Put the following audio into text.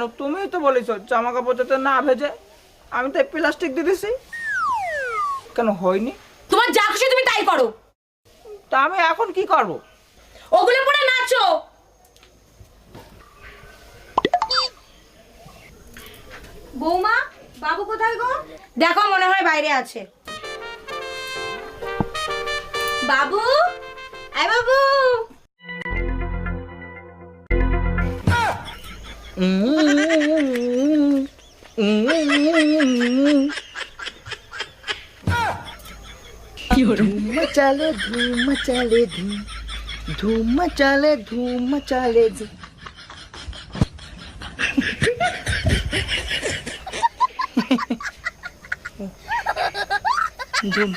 কেন? তুমিই তো বলেছো জামা কাপড় যাতে না ভেজে, আমি তাই প্লাস্টিক দিয়ে দিছি। কেন হয়নি? তোমার যা খুশি তুমি তাই করো। তা আমি এখন কি করব? ওগুলো পরে নাচো। বৌমা, বাবু কোথায় গো? দেখো, মনে হয় বাইরে আছে। বাবু, আয় বাবু। धूम मचाले धूम मचाले धूम, धूम मचाले धूम मचाले धूम। धूम